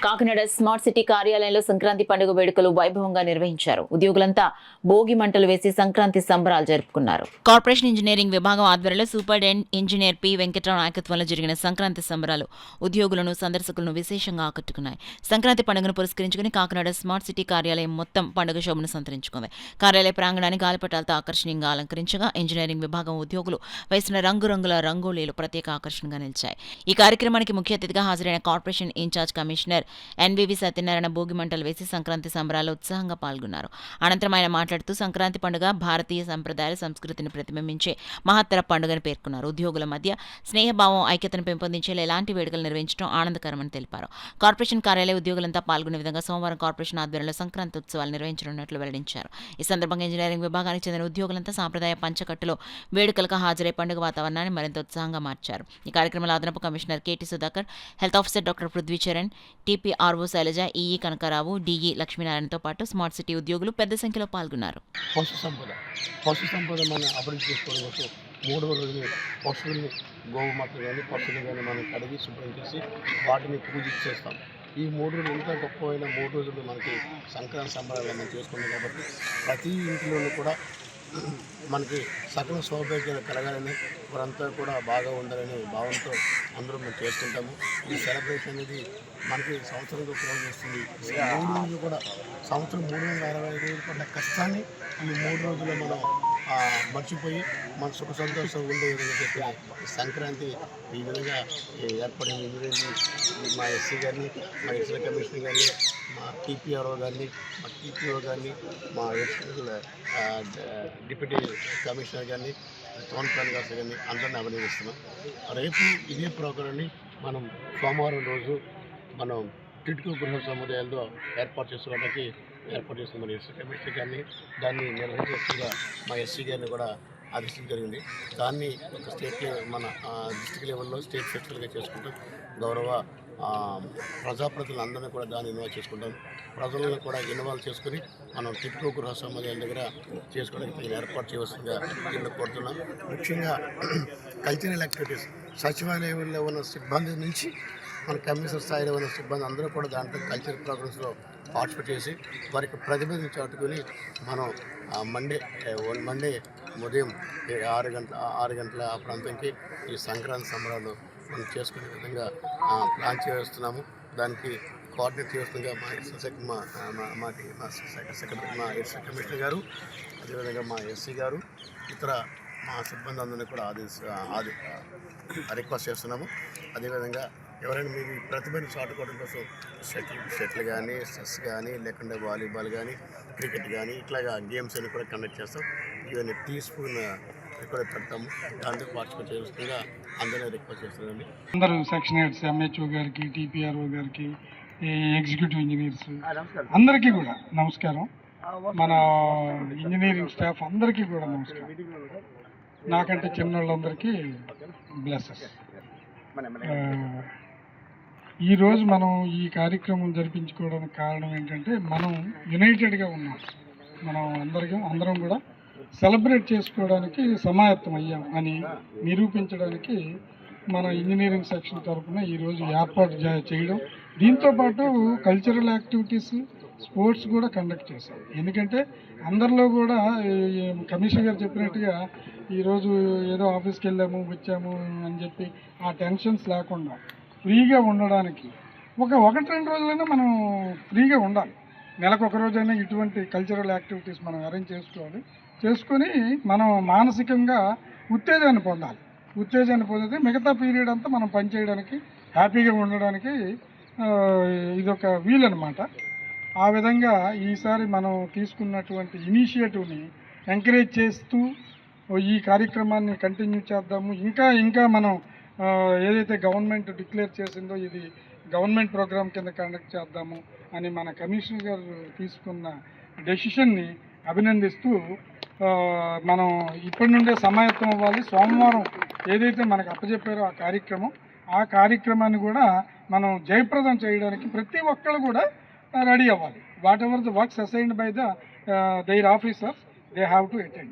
Kakinada smart city కార్యాలయంలో సంక్రాంతి పండుగ వేడుకలు వైభవంగా నిర్వహించారు. ఉద్యోగులంతా భోగి మంటలు వేసి సంక్రాంతి సంబరాలు జరుపుకున్నారు. కార్పొరేషన్ ఇంజనీరింగ్ విభాగం ఆధ్వర్యంలో సూపరింటెండెంట్ ఇంజనీర్ పి వెంకట్రావు నాయకత్వంలో జరిగిన సంక్రాంతి సంబరాలు ఉద్యోగులను, సందర్శకులను విశేషంగా ఆకట్టుకున్నాయి. సంక్రాంతి పండుగను పురస్కరించుకుని కాకినాడ స్మార్ట్ సిటీ కార్యాలయం మొత్తం పండుగ శోభను సంతరించుకుంది. కార్యాలయ ప్రాంగణాన్ని గాలిపటాలతో ఆకర్షణీయంగా అలంకరించగా ఇంజనీరింగ్ విభాగం ఉద్యోగులు వేసిన రంగురంగుల రంగోలీలు ప్రత్యేక ఆకర్షణగా నిలిచాయి. ఈ కార్యక్రమానికి ముఖ్య అతిథిగా హాజరైన corporation in charge commissioner NVV Satyanarayana Bhogi మంటలు వేసి సంక్రాంతి సంబరాల్లో ఉత్సాహంగా పాల్గొన్నారు. అనంతరం ఆయన మాట్లాడుతూ సంక్రాంతి పండుగ భారతీయ సంప్రదాయ సంస్కృతిని ప్రతిబింబించే మహత్తర పండుగని పేర్కొన్నారు. ఉద్యోగుల మధ్య స్నేహభావం, ఐక్యతను పెంపొందించేలా ఎలాంటి వేడుకలు నిర్వహించడం ఆనందకరమని తెలిపారు. కార్పొరేషన్ కార్యాలయ ఉద్యోగులంతా పాల్గొనే విధంగా సోమవారం కార్పొరేషన్ ఆధ్వర్యంలో సంక్రాంతి ఉత్సవాలు నిర్వహించనున్నట్లు వెల్లడించారు. ఈ సందర్భంగా ఇంజనీరింగ్ విభాగానికి చెందిన ఉద్యోగులంతా సాంప్రదాయ పంచకట్టులో వేడుకలకు హాజరై పండుగ వాతావరణాన్ని మరింత ఉత్సాహంగా మార్చారు. ఈ కార్యక్రమంలో అదనపు commissioner KT Sudhakar, health officer doctor Prithvicharan, TPRO Sailaja, EE Kanakarao, DE లక్ష్మీనారాయణతో పాటు స్మార్ట్ సిటీ ఉద్యోగులు పెద్ద సంఖ్యలో పాల్గొన్నారు. పశు సంపద మనం అభివృద్ధి చేసుకోవడం కోసం 3 రోజులు పశువుల్ని, గోమాత కానీ పశువులు కానీ మనం కడిగి శుభ్రం చేసి వాటిని పూజించేస్తాం. ఈ 3 రోజులు ఎంత గొప్పమైన 3 రోజులు మనకి సంక్రాంతి సంబరాలు మనం చేసుకున్నాం కాబట్టి ప్రతి ఇంట్లోనూ కూడా మనకి సకల సౌభాగ్యాలు కలగాలని, వారంతా కూడా బాగా ఉండాలనే భావంతో అందరూ మనం చేసుకుంటాము. ఈ సెలబ్రేషన్ అనేది మనకి సంవత్సరంలో ఉపయోగం చేస్తుంది. 3 రోజులు కూడా సంవత్సరం 365 రోజులు పడ్డ కష్టాన్ని ఈ 3 రోజులు మనం మర్చిపోయి మన సుఖ సంతోషం ఉండే విధంగా చెప్పిన సంక్రాంతి ఈ విధంగా ఏర్పడిన ఇంజనీరింగ్ మా ఎస్సీ గారిని, మా ఎస్సీ కమిషనర్ గారిని, మా టీపీఆర్ఓ గారిని, మా టీపీఓ గారిని, మా డిప్యూటీ కమిషనర్ గారిని, టౌన్ ప్లాన్ గారిని అందరినీ అభినందిస్తున్నాం. రేపు ఇదే ప్రోగ్రాన్ని మనం సోమవారం రోజు మనం టిట్కో గృహ సముదాయాల్లో ఏర్పాటు చేస్తున్న మన ఎస్సీ కమిషనర్ గారిని, దాన్ని నిర్వహించేట్టుగా మా ఎస్సీ గారిని కూడా ఆదేశించడం జరిగింది. దాన్ని ఒక స్టేట్ మన డిస్ట్రిక్ట్ లెవెల్లో స్టేట్ ఫెస్టివల్గా చేసుకుంటాం. గౌరవ ప్రజాప్రతినిధులందరినీ కూడా దాన్ని ఇన్వాల్వ్ చేసుకుంటాం. ప్రజలను కూడా ఇన్వాల్వ్ చేసుకుని మనం టిట్కో గృహ సముదాయాల దగ్గర చేసుకోవడానికి తగిన ఏర్పాటు చేయవలసిందిగా దీన్ని కోరుతున్నాం. ముఖ్యంగా కల్చరల్ యాక్టివిటీస్ సచివాలయంలో ఉన్న సిబ్బంది నుంచి మన కమిషనర్ స్థాయిలో ఉన్న సిబ్బంది అందరూ కూడా దాంట్లో కల్చరల్ ప్రోగ్రామ్స్లో పార్టిసిపేట్ చేసి వారికి ప్రతిభను చాటుకొని మనం మండే ఉదయం 6 గంటల ఆ ప్రాంతంకి ఈ సంక్రాంతి సంబరాలు మనం చేసుకునే విధంగా ప్లాన్ చేస్తున్నాము. దానికి కోఆర్డినేట్ చేస్తుండగా మా ఎస్సీ కమిషనర్ గారు, అదేవిధంగా మా ఎస్సీ గారు, ఇతర మా సిబ్బంది అందరినీ కూడా రిక్వెస్ట్ చేస్తున్నాము. అదేవిధంగా ఎవరైనా మీరు ప్రతిభను చాటుకోవడం కోసం షటిల్ కానీ, చెస్ కానీ, లేకుంటే వాలీబాల్ కానీ, క్రికెట్ కానీ ఇట్లాగా గేమ్స్ అన్ని కూడా కండక్ట్ చేస్తాం. ఇవన్నీ టీ స్పూన్ కూడా పెడతాము. దాంట్లో పార్టిసిపేట్ చేస్తుండగా అందరినీ రిక్వెస్ట్ చేస్తున్నామండి. అందరూ సెక్షన్ హెడ్స్, ఎంహెచ్ఓ గారికి, టీపీఆర్ఓ గారికి, ఎగ్జిక్యూటివ్ ఇంజనీర్స్ అందరికీ కూడా నమస్కారం. మన ఇంజనీరింగ్ స్టాఫ్ అందరికీ కూడా నమస్కారం. నాకంటే చిన్నోళ్ళందరికీ బ్లెస్సెస్. ఈరోజు మనం ఈ కార్యక్రమం జరిపించుకోవడానికి కారణం ఏంటంటే మనం యునైటెడ్గా ఉన్నాం. మనం అందరం కూడా సెలబ్రేట్ చేసుకోవడానికి సమాయత్తం అయ్యాం అని నిరూపించడానికి మన ఇంజనీరింగ్ సెక్షన్ తరఫున ఈరోజు ఏర్పాటు చేయడం, దీంతోపాటు కల్చరల్ యాక్టివిటీస్, స్పోర్ట్స్ కూడా కండక్ట్ చేశాం. ఎందుకంటే అందరిలో కూడా కమిషనర్ గారు చెప్పినట్టుగా ఈరోజు ఏదో ఆఫీస్కి వెళ్ళాము వచ్చాము అని చెప్పి ఆ టెన్షన్స్ లేకుండా ఫ్రీగా ఉండడానికి 1-2 రోజులైనా మనం ఫ్రీగా ఉండాలి. నెలకు 1 రోజైనా ఇటువంటి కల్చరల్ యాక్టివిటీస్ మనం అరేంజ్ చేసుకొని మనం మానసికంగా ఉత్తేజాన్ని పొందితే మిగతా పీరియడ్ అంతా మనం పనిచేయడానికి, హ్యాపీగా ఉండడానికి ఇదొక వీలన్నమాట. ఆ విధంగా ఈసారి మనం తీసుకున్నటువంటి ఇనిషియేటివ్ని ఎంకరేజ్ చేస్తూ ఈ కార్యక్రమాన్ని కంటిన్యూ చేద్దాము. ఇంకా మనం ఏదైతే గవర్నమెంట్ డిక్లేర్ చేసిందో ఇది గవర్నమెంట్ ప్రోగ్రామ్ కింద కండక్ట్ చేద్దాము అని మన కమిషనర్ గారు తీసుకున్న డెసిషన్ని అభినందిస్తూ మనం ఇప్పటి నుండే సమాయత్తం అవ్వాలి. సోమవారం ఏదైతే మనకు అప్పచెప్పారో ఆ కార్యక్రమాన్ని కూడా మనం జయప్రదం చేయడానికి ప్రతి ఒక్కరు కూడా రెడీ అవ్వాలి. What ever the works assigned by their officers, they have to attend.